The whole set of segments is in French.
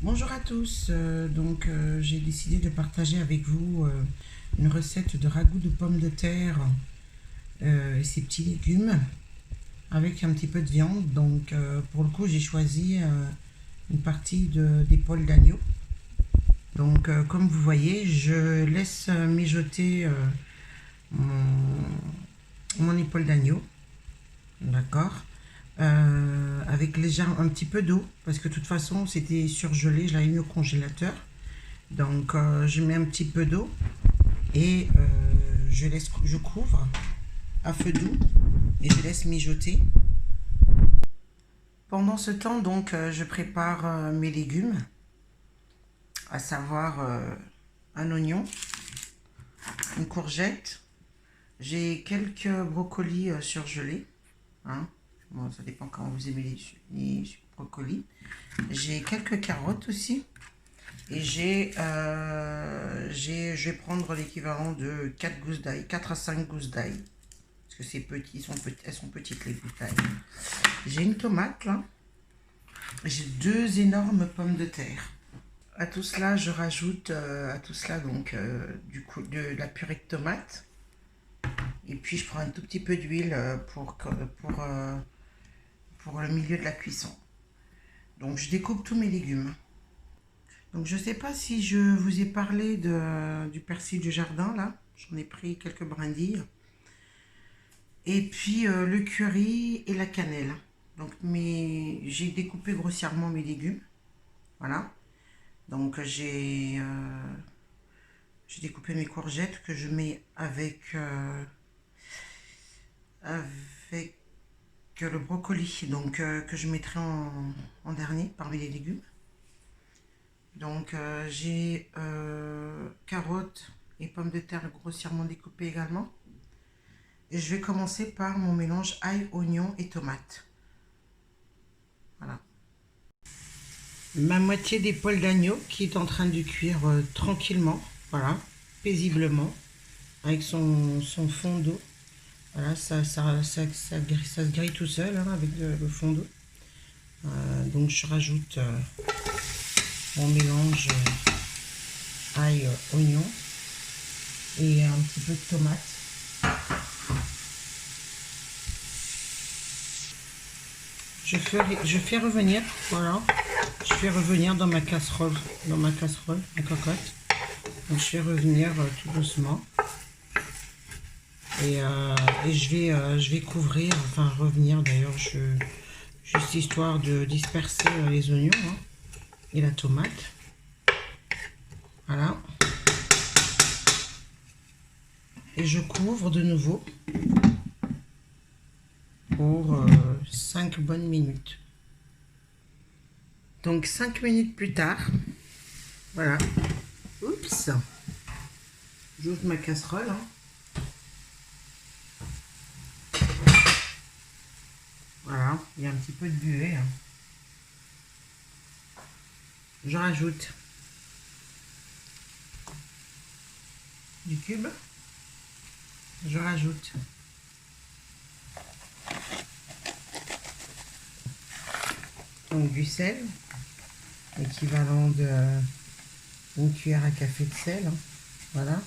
Bonjour à tous, j'ai décidé de partager avec vous une recette de ragoût de pommes de terre et ses petits légumes avec un petit peu de viande. Pour le coup j'ai choisi une partie d'épaule d'agneau. Comme vous voyez, je laisse mijoter mon, mon épaule d'agneau, d'accord, avec un petit peu d'eau parce que de toute façon c'était surgelé, je l'avais mis au congélateur. Je mets un petit peu d'eau et je couvre à feu doux et je laisse mijoter. Pendant ce temps, je prépare mes légumes, à savoir un oignon, une courgette. J'ai quelques brocolis surgelés. Hein. Bon, ça dépend comment vous aimez les brocolis. J'ai quelques carottes aussi. Et je vais prendre l'équivalent de 4 gousses d'ail, 4 à 5 gousses d'ail. Parce que c'est petit, elles sont petites les gousses d'ail. J'ai une tomate là. J'ai 2 énormes pommes de terre. À tout cela, je rajoute de la purée de tomate. Et puis je prends un tout petit peu d'huile pour le milieu de la cuisson. Donc je découpe tous mes légumes. Donc je ne sais pas si je vous ai parlé du persil du jardin là. J'en ai pris quelques brindilles. Et puis le curry et la cannelle. J'ai découpé grossièrement mes légumes. Voilà. J'ai découpé mes courgettes que je mets avec le brocoli. Que je mettrai en dernier parmi les légumes. J'ai carottes et pommes de terre grossièrement découpées également. Et je vais commencer par mon mélange ail, oignon et tomate. Voilà. Ma moitié d'épaule d'agneau qui est en train de cuire tranquillement, voilà, paisiblement, avec son fond d'eau. Voilà, ça se grille tout seul hein, avec le fond d'eau. Donc je rajoute mon mélange ail, oignon et un petit peu de tomate. Je fais revenir, voilà, je fais revenir dans ma casserole, ma cocotte. Donc je fais revenir tout doucement. Et je vais couvrir, enfin revenir d'ailleurs, juste histoire de disperser les oignons hein, et la tomate. Voilà. Et je couvre de nouveau pour 5 bonnes minutes. Donc 5 minutes plus tard, voilà. Oups. J'ouvre ma casserole. Hein. Voilà, il y a un petit peu de buée. Hein. Je rajoute du cube. Je rajoute donc du sel, équivalent d'une cuillère à café de sel. Hein. Voilà.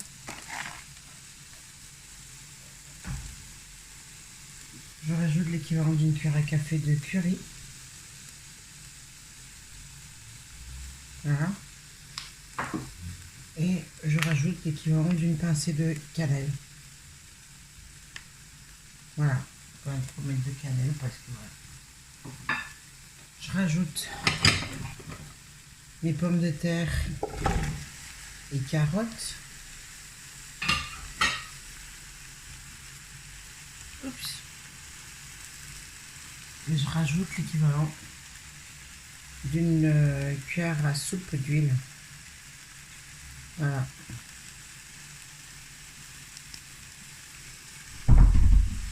Je rajoute l'équivalent d'une cuillère à café de curry. Voilà. Et je rajoute l'équivalent d'une pincée de cannelle. Voilà. Quand même trop mettre de cannelle parce que voilà. Je rajoute mes pommes de terre et carottes. Oups. Et je rajoute l'équivalent d'une cuillère à soupe d'huile. Voilà.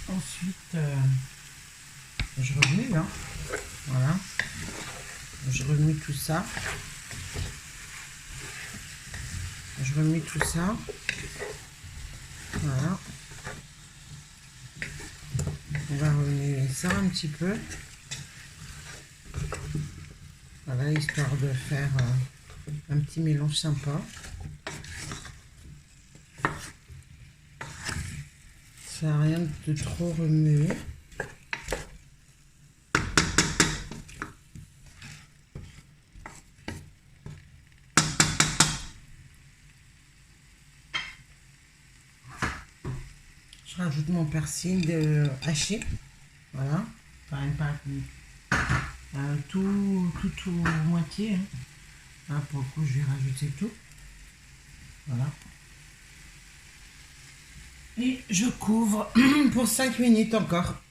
Ensuite, je remue. Hein. Voilà. Je remue tout ça. Je remue tout ça. Voilà. On va remuer ça un petit peu. Voilà. Voilà, histoire de faire un petit mélange sympa. Ça sert à rien de trop remuer. Je rajoute mon persil haché. Voilà. Enfin, pas tout moitié. Hein. Là, pour le coup, je vais rajouter tout. Voilà. Et je couvre pour 5 minutes encore.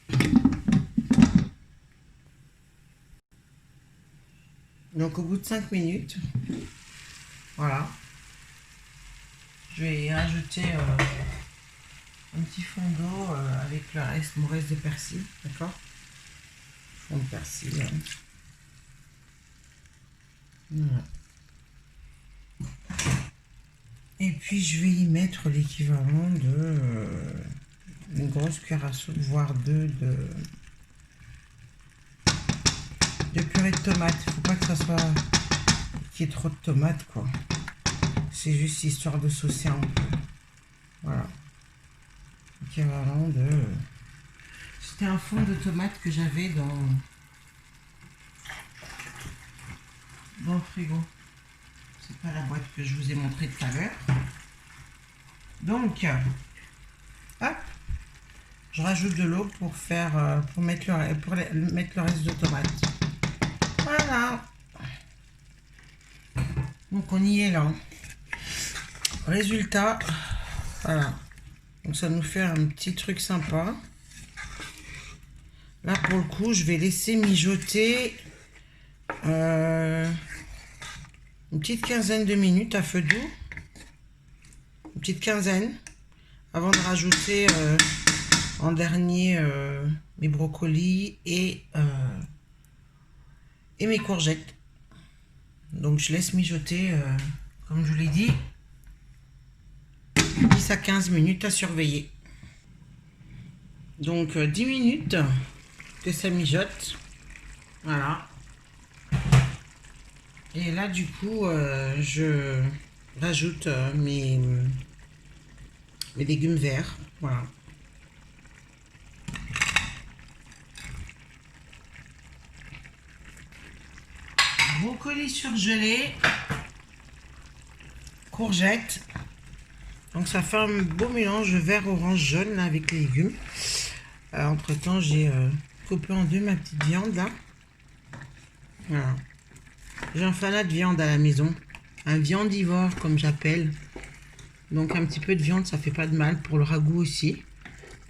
Donc au bout de 5 minutes, voilà, je vais rajouter un petit fond d'eau avec mon reste de persil, d'accord? Fond de persil. Hein. Voilà. Et puis je vais y mettre l'équivalent de une grosse cuillère à soupe, voire deux de purée de tomates. Il ne faut pas que ça soit qu'il y ait trop de tomates, quoi. C'est juste histoire de saucer un peu. Voilà. L'équivalent de... C'était un fond de tomates que j'avais dans le frigo. C'est pas la boîte que je vous ai montré tout à l'heure. Donc, hop, je rajoute de l'eau pour faire pour mettre le reste de tomates. Voilà. Donc on y est là. Résultat, voilà. Donc ça nous fait un petit truc sympa. Là pour le coup, je vais laisser mijoter une petite quinzaine de minutes à feu doux. Une petite quinzaine. Avant de rajouter en dernier mes brocolis et mes courgettes. Donc je laisse mijoter, comme je vous l'ai dit, 10 à 15 minutes à surveiller. Donc 10 minutes que ça mijote. Voilà. Et là du coup, je rajoute mes légumes verts. Voilà. Brocolis surgelés, courgettes. Donc ça fait un beau mélange vert, orange, jaune là, avec les légumes. Entre temps, j'ai coupé en deux ma petite viande là. Voilà. J'ai un fanat de viande à la maison. Un viandivore comme j'appelle. Donc un petit peu de viande, ça fait pas de mal pour le ragoût aussi.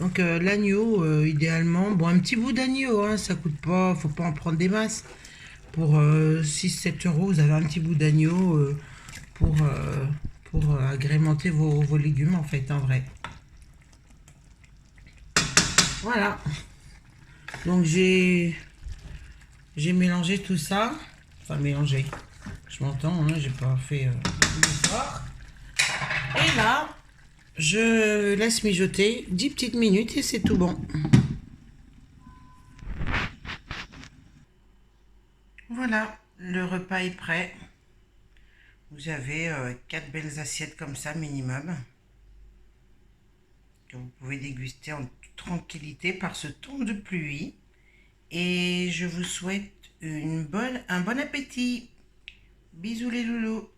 Donc l'agneau, idéalement, bon un petit bout d'agneau, hein, ça coûte pas, faut pas en prendre des masses. Pour 6-7 euros, vous avez un petit bout d'agneau pour agrémenter vos légumes en fait, en vrai. Voilà. Donc j'ai mélangé tout ça. Enfin mélangé. Je m'entends, hein, j'ai pas fait l'effort. Et là, je laisse mijoter 10 petites minutes et c'est tout bon. Voilà, le repas est prêt. Vous avez 4 belles assiettes comme ça minimum. Que vous pouvez déguster en toute tranquillité par ce temps de pluie. Et je vous souhaite un bon appétit. Bisous les loulous.